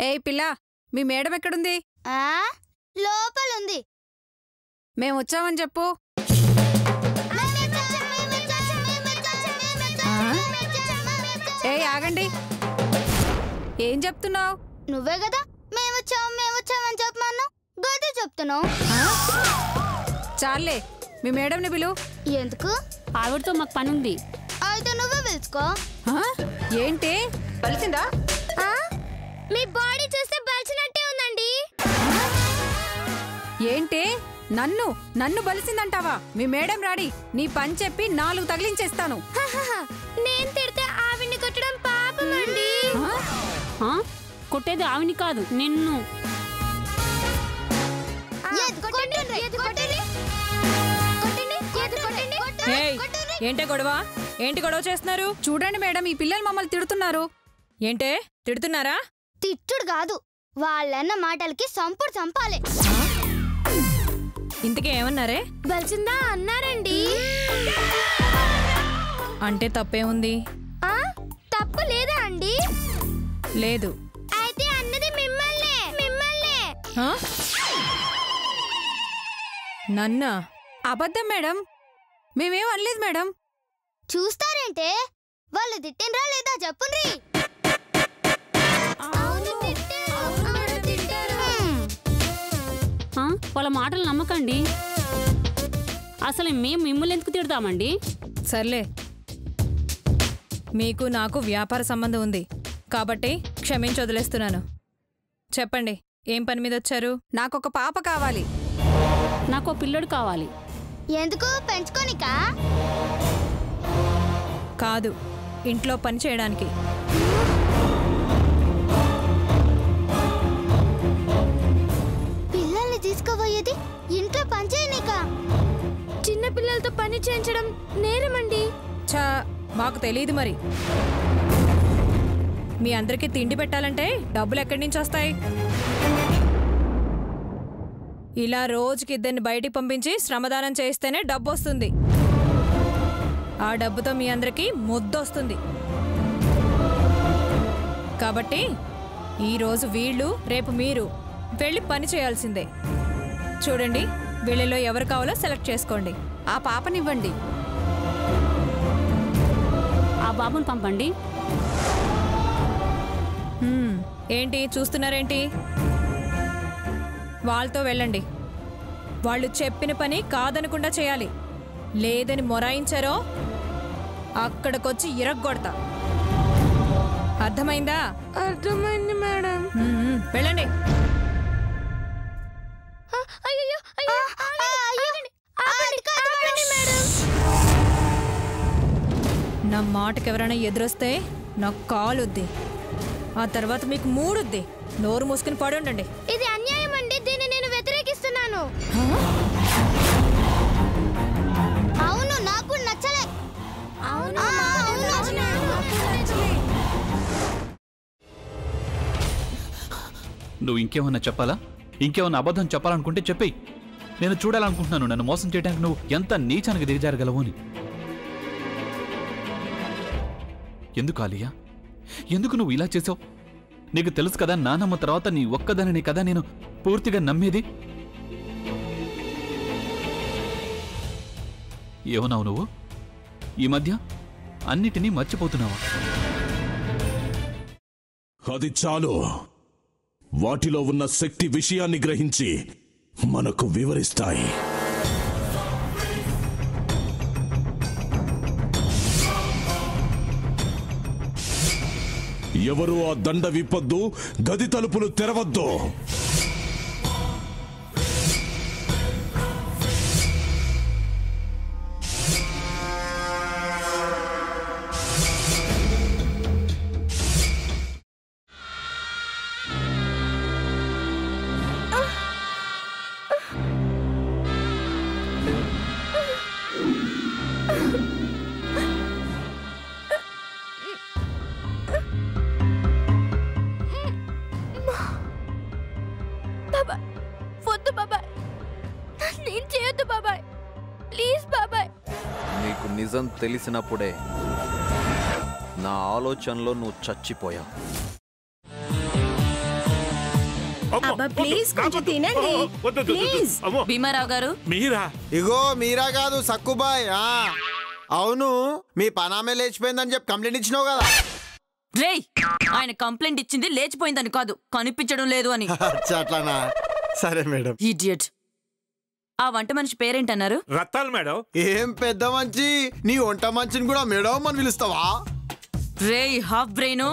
ఏయ్ పిల్ల, మీ మేడం ఎక్కడుంది? లోపలుంది. మేము వచ్చామని చెప్పు. ఏయ్ ఆగండి, ఏం చెప్తున్నావు? నువ్వే కదా మేమొచ్చామని చెప్పమన్నావు, గది చెప్తున్నావు. చాలే, మీ మేడంని పిలు. ఎందుకు? ఆవిడతో మాకు పనుంది. అయితే నువ్వే పిలుచుకో. ఏంటి బలిసిందా? మీ బాడీ చూస్తే బలిసినట్టే ఉందండి. ఏంటి నన్ను బలిసిందంటావా? మీ మేడం రాడి, నీ పని చెప్పి 4 తగిలించేస్తాను. నేను తిడితే ఆవిడ్ని కొట్టడం పాపమండి. కొట్టేది ఆవిని కాదు, నిన్ను. ఏంటే గొడవ? ఏంటి గొడవ చేస్తున్నారు? చూడండి మేడం, ఈ పిల్లలు మమ్మల్ని తిడుతున్నారు. ఏంటే తిడుతున్నారా? తిట్టుడు కాదు, వాళ్ళన్న మాటలకి చంపాలి. ఇంతకీ ఏమన్నారే? బలిసిందా అన్నారండి. అంటే తప్పేముంది? తప్పు లేదా అండి? లేదు. అయితే అన్నది మిమ్మల్నే. నన్నా? అబద్ధం మేడం, మేమేం అనలేదు మేడం. చూస్తారంటే వాళ్ళు తిట్టినరా లేదా చెప్పుండ్రి. వాళ్ళ మాటలు నమ్మకండి. అసలు మేము మిమ్మల్ని ఎందుకు తిడతామండి? సర్లే, మీకు నాకు వ్యాపార సంబంధం ఉంది కాబట్టి క్షమించి వదిలేస్తున్నాను. చెప్పండి, ఏం పని మీద వచ్చారు? నాకొక పాప కావాలి. నాకు పిల్లడు కావాలి. ఎందుకు? పెంచుకోనికా? కాదు, ఇంట్లో పని చేయడానికి. పిల్లల్ని తీసుకుపోయేది ఇంట్లో పని చేయనికా? చిన్న పిల్లలతో పని చేయించడం నేరమండి. చా, మాకు తెలియదు మరి. మీ అందరికీ తిండి పెట్టాలంటే డబ్బులు ఎక్కడి నుంచి వస్తాయి? ఇలా రోజుకి 2 బయటికి పంపించి శ్రమదానం చేస్తేనే డబ్బు వస్తుంది. ఆ డబ్బుతో మీ అందరికీ ముద్దొస్తుంది. కాబట్టి ఈరోజు వీళ్ళు, రేపు మీరు వెళ్ళి పని చేయాల్సిందే. చూడండి, వీళ్ళలో ఎవరు కావాలో సెలెక్ట్ చేసుకోండి. ఆ పాపనివ్వండి. ఆ బాబుని పంపండి. ఏంటి చూస్తున్నారేంటి? వాళ్ళతో వెళ్ళండి. వాళ్ళు చెప్పిన పని కాదనకుండా చేయాలి. లేదని మొరాయించారో అక్కడికొచ్చి ఇరగ్గొడతా. అర్థమైందా? అర్థమైంది మేడం. వెళ్ళండి. నా మాటకి ఎవరైనా ఎదురొస్తే నాకు కాలుద్ది, ఆ తర్వాత మీకు 3 నోరు మూసుకుని పడి ఉండండి. ఇది అన్యాయం అండి, దీన్ని నేను వ్యతిరేకిస్తున్నాను. అవును, నాకు నచ్చలే. నువ్వు ఇంకేమన్నా చెప్పాలా? ఇంకేమన్నా అబద్ధం చెప్పాలనుకుంటే చెప్పేయి. నేను చూడాలనుకుంటున్నాను నన్ను మోసం చేయడానికి నువ్వు ఎంత నీచానికి దిగజారగలవు అని. ఎందుకు ఆలియా, ఎందుకు నువ్వు ఇలా చేసావు? నీకు తెలుసు కదా, నానమ్మ తర్వాత నీ ఒక్కదానిని కదా నేను పూర్తిగా నమ్మేది. ఏమన్నావు నువ్వు? ఈ మధ్య అన్నిటినీ మర్చిపోతున్నావా? అది చాలు. వాటిలో ఉన్న శక్తి విషయాన్ని గ్రహించి మనకు వివరిస్తాయి. ఎవరు ఆ దండ విప్పొద్దు, గది తలుపులు తెరవద్దు. వద్దు బాబాయ్, నేను చేయొద్దు బాబాయ్, ప్లీజ్ బాబాయ్. నీకు నిజం తెలిసినప్పుడే నా ఆలోచనలో నువ్వు చచ్చిపోయావు. అబ్బా ప్లీజ్ కొంచెం తినండి ప్లీజ్. భీమారావు గారు మీరా? ఇగో మీరా కాదు సక్కుబాయ్. అవును, మీ పనామే లేచిపోయిందని చెప్పి కంప్లైంట్ ఇచ్చినావు కదా. రేయ్, ఆయన కంప్లైంట్ ఇచ్చింది లేచిపోయిందని కాదు, కనిపించడం లేదు అని. అట్లానా? సరే మేడం. ఇడియట్. ఆ వంట మనిషి పేరేంటన్నారు? రత్తాలు మేడం. ఏం పెద్ద మంచి, నీ వంట మంచిని కూడా మేడం అని పిలుస్తావా? రేయ్ హాఫ్ బ్రెయిన్,